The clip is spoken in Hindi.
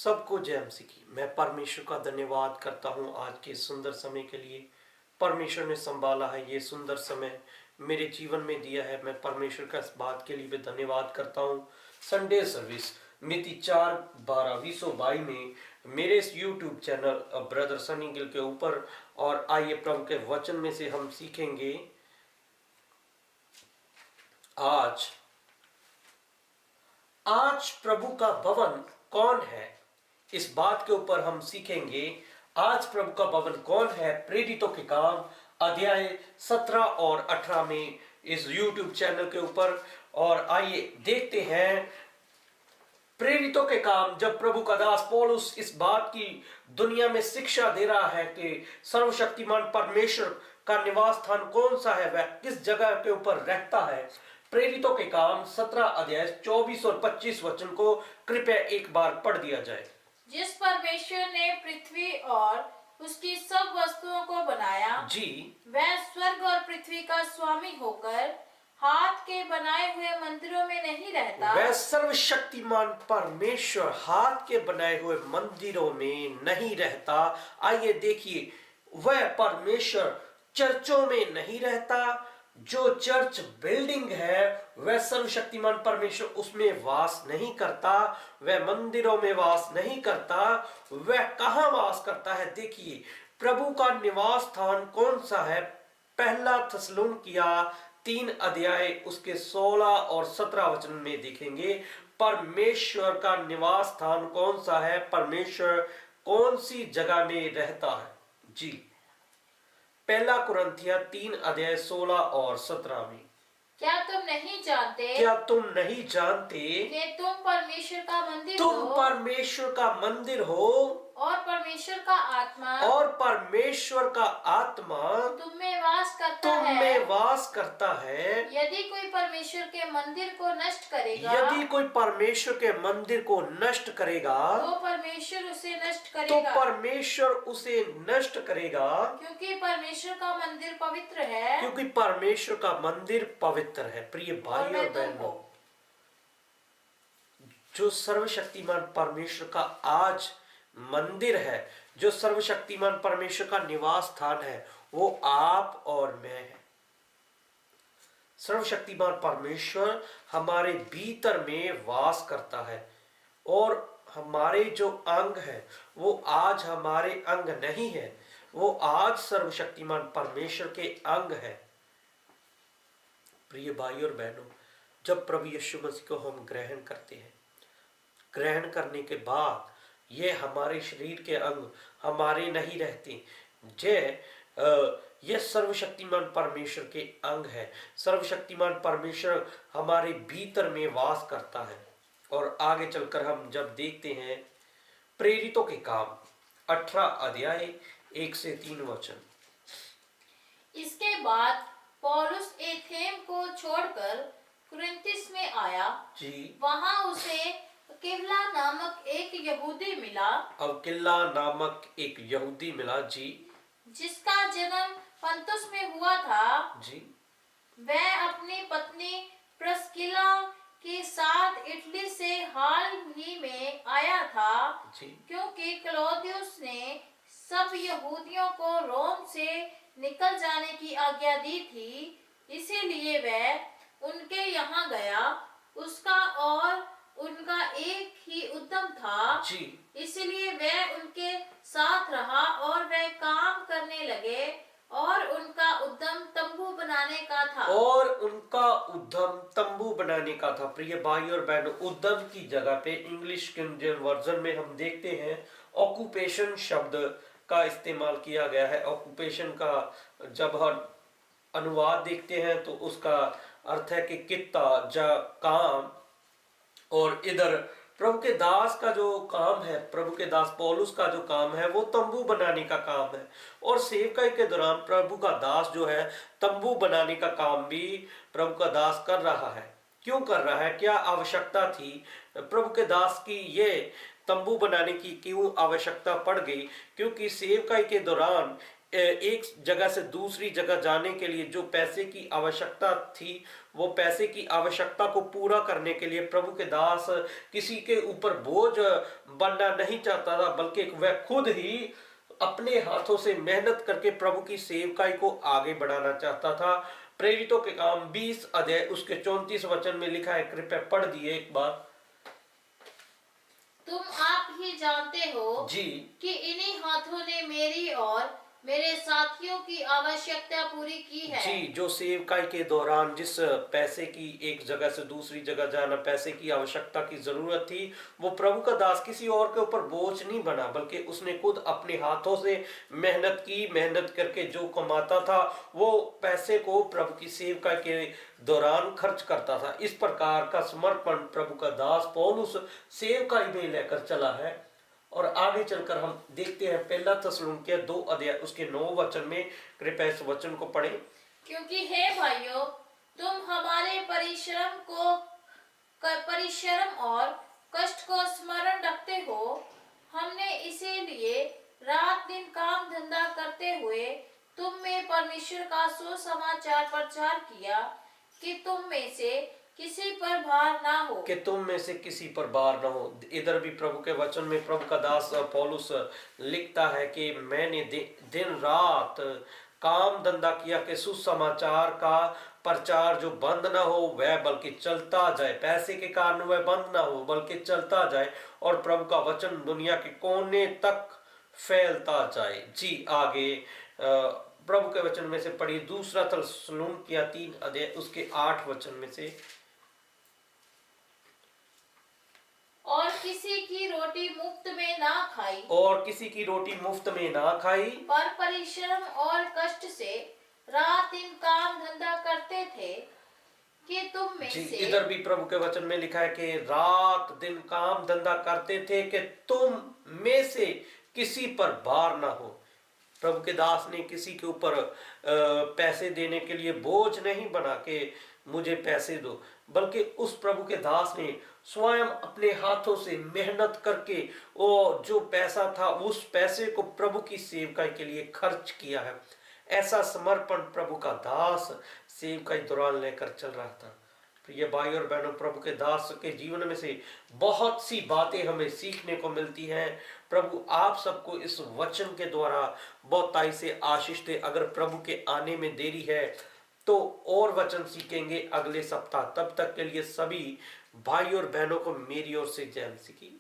सबको जय मसीह की। मैं परमेश्वर का धन्यवाद करता हूँ आज के सुंदर समय के लिए। परमेश्वर ने संभाला है, ये सुंदर समय मेरे जीवन में दिया है। मैं परमेश्वर का इस बात के लिए भी धन्यवाद करता हूँ। संडे सर्विस मिति 4/12/2022 में मेरे इस YouTube channel brother Sunny Gill के ऊपर। और आइए प्रभु के वचन में से हम सीखेंगे आज प्रभु का भवन कौन है। इस बात के ऊपर हम सीखेंगे आज प्रभु का भवन कौन है। प्रेरितों के काम अध्याय 17 और 18 में इस YouTube चैनल के ऊपर। और आइए देखते हैं प्रेरितों के काम, जब प्रभु का दास पौलुस इस बात की दुनिया में शिक्षा दे रहा है कि सर्वशक्तिमान परमेश्वर का निवास स्थान कौन सा है, वह किस जगह के ऊपर रहता है। प्रेरितों के काम 17 अध्याय 24 और 25 वचन को कृपया एक बार पढ़ दिया जाए। जिस परमेश्वर ने पृथ्वी और उसकी सब वस्तुओं को बनाया जी, वह स्वर्ग और पृथ्वी का स्वामी होकर हाथ के बनाए हुए मंदिरों में नहीं रहता। वह सर्वशक्तिमान परमेश्वर हाथ के बनाए हुए मंदिरों में नहीं रहता। आइए देखिए, वह परमेश्वर चर्चों में नहीं रहता। जो चर्च बिल्डिंग है वह सर्वशक्तिमान परमेश्वर उसमें वास नहीं करता, वह मंदिरों में वास नहीं करता। वह कहां वास करता है? देखिए, प्रभु का निवास स्थान कौन सा है। पहला थिस्सलुनीकिया 3 अध्याय उसके 16 और 17 वचन में देखेंगे परमेश्वर का निवास स्थान कौन सा है, परमेश्वर कौन सी जगह में रहता है। जी, पहला कुरिन्थिया 3 अध्याय 16 और 17 में। क्या तुम नहीं जानते कि तुम परमेश्वर का मंदिर तुम हो परमेश्वर का मंदिर हो और परमेश्वर का आत्मा तुम में वास करता है। यदि कोई परमेश्वर के मंदिर को नष्ट करेगा तो परमेश्वर उसे नष्ट करेगा क्योंकि परमेश्वर का मंदिर पवित्र है। प्रिय भाई और बहनों, जो सर्वशक्तिमान परमेश्वर का आज मंदिर है, जो सर्वशक्तिमान परमेश्वर का निवास स्थान है, वो आप और मैं है। सर्वशक्तिमान परमेश्वर हमारे भीतर में वास करता है। और हमारे जो अंग है वो आज हमारे अंग नहीं है, वो आज सर्वशक्तिमान परमेश्वर के अंग है। प्रिय भाई और बहनों, जब प्रभु यीशु मसीह को हम ग्रहण करते हैं, ग्रहण करने के बाद ये हमारे शरीर के अंग हमारे नहीं रहते। ये सर्वशक्तिमान परमेश्वर के अंग है। सर्वशक्तिमान परमेश्वर हमारे भीतर में वास करता है। और आगे चलकर हम जब देखते हैं प्रेरितों के काम 18 अध्याय 1 से 3 वचन। इसके बाद पौलुस एथेम को छोड़कर कुरिन्थिस में आया। जी, वहां उसे अक्विला नामक एक यहूदी मिला। जी, जिसका जन्म पंतुस में हुआ था। जी, वह अपनी पत्नी प्रिस्किला के साथ इटली से हाल ही में आया था। जी, क्योंकि क्लौदियुस ने सब यहूदियों को रोम से निकल जाने की आज्ञा दी थी, इसीलिए वह उनके यहाँ गया। उसका और उनका एक ही उद्यम था। जी, इसलिए वह उनके साथ रहा और वह काम करने लगे और उनका उद्यम तंबू बनाने का था। प्रिय भाई और बहनों, उद्यम की जगह पे इंग्लिश किंग वर्जन में हम देखते हैं ऑक्यूपेशन शब्द का इस्तेमाल किया गया है। ऑक्यूपेशन का जब हम अनुवाद देखते हैं तो उसका अर्थ है कि कित्ता या काम। और इधर प्रभु के दास का जो काम है, प्रभु के दास पौलुस का जो काम है, वो तंबू बनाने का काम है। और सेवकाई के दौरान प्रभु का दास जो है तंबू बनाने का काम भी प्रभु का दास कर रहा है। क्यों कर रहा है? क्या आवश्यकता थी प्रभु के दास की? ये तंबू बनाने की क्यों आवश्यकता पड़ गई? क्योंकि सेवकाई के दौरान एक जगह से दूसरी जगह जाने के लिए जो पैसे की आवश्यकता थी, वो पैसे की आवश्यकता को पूरा करने के लिए प्रभु के दास किसी के ऊपर बोझ बनना नहीं चाहता था, बल्कि वह खुद ही अपने हाथों से मेहनत करके प्रभु की सेवकाई को आगे बढ़ाना चाहता था। प्रेरितों के काम 20 अध्याय उसके 34 वचन में लिखा है, कृपया पढ़ दिए एक बार। तुम आप ही जानते हो जी कि इन्हीं हाथों ने मेरी और मेरे साथियों की आवश्यकता पूरी की है। जी, जो सेवकाई के दौरान जिस पैसे की एक जगह से दूसरी जगह जाना, पैसे की आवश्यकता की जरूरत थी, वो प्रभु का दास किसी और के ऊपर बोझ नहीं बना, बल्कि उसने खुद अपने हाथों से मेहनत की। मेहनत करके जो कमाता था वो पैसे को प्रभु की सेवकाई के दौरान खर्च करता था। इस प्रकार का समर्पण प्रभु का दास पौलुस सेवकाई में लेकर चला है। और आगे चलकर हम देखते हैं पहला थिस्सलुनीकियों 2 अध्याय उसके 9 वचन में, कृपया इस वचन को पढ़ें। क्योंकि हे भाइयों, तुम हमारे परिश्रम और कष्ट को स्मरण रखते हो। हमने इसीलिए रात दिन काम धंधा करते हुए तुम में परमेश्वर का सुसमाचार प्रचार किया कि तुम में से किसी पर भार ना हो। कि तुम में से किसी पर भार न हो। इधर भी प्रभु के वचन में प्रभु का दास पौलुस लिखता है कि मैंने दिन रात काम धंधा किया कि सुसमाचार का प्रचार जो बंद ना हो वह बल्कि चलता जाए। पैसे के कारण वह बंद ना हो बल्कि चलता जाए और प्रभु का वचन दुनिया के कोने तक फैलता जाए। जी आगे प्रभु के वचन में से पढ़िए दूसरा थिस्सलुनीकियों 3 अध्याय उसके 8 वचन में से। और किसी की रोटी मुफ्त में ना खाई, और किसी की रोटी मुफ्त में ना खाई, पर परिश्रम और कष्ट से रात दिन काम धंधा करते थे कि तुम में जी से इधर भी प्रभु के वचन में लिखा है कि रात दिन काम धंधा करते थे कि तुम में से किसी पर भार ना हो। प्रभु के दास ने किसी के ऊपर पैसे देने के लिए बोझ नहीं बना के मुझे पैसे दो, बल्कि उस प्रभु के दास ने स्वयं अपने हाथों से मेहनत करके वो जो पैसा था उस पैसे को प्रभु की सेवकाई के लिए खर्च किया है। ऐसा समर्पण प्रभु का दास सेवकाई दौरान लेकर चल रहा था। प्रिय भाई और बहनों, प्रभु के दास के जीवन में से बहुत सी बातें हमें सीखने को मिलती हैं। प्रभु आप सबको इस वचन के द्वारा बहुताई से आशीष दे। अगर प्रभु के आने में देरी है तो और वचन सीखेंगे अगले सप्ताह। तब तक के लिए सभी भाई और बहनों को मेरी ओर से जय मसीह की